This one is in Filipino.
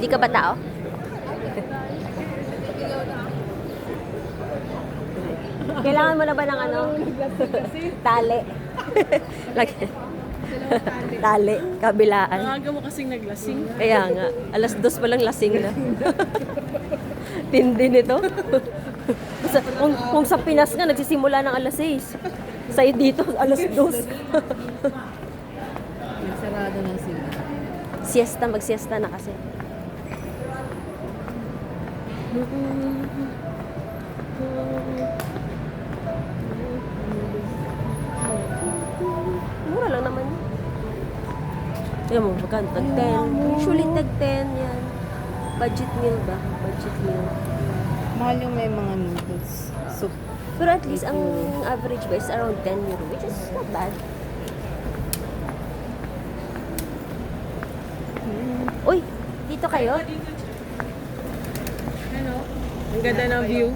Di ka ba tao? Kailangan mo na ba ng ano? Tali. Lagi. Tali, kabilaan. Ang aga mo kasing naglasing. Kaya nga, alas 2 pa lang lasing na. Tindi nito. Kung sa Pinas nga, nagsisimula ng alas 6. Sa'yo dito, alas 2. Nagsarado na sila. Siesta, mag-siesta na kasi. Mura lang naman yun. Yan mo, magkano? Tag 10. Usually tag 10 yan. Budget meal ba? Budget meal. Mahal yung may mga noodles. Soup. Pero at least ang average ba is around 10 euro, which is not bad. Uy, dito kayo? Ano? Ang ganda ng view.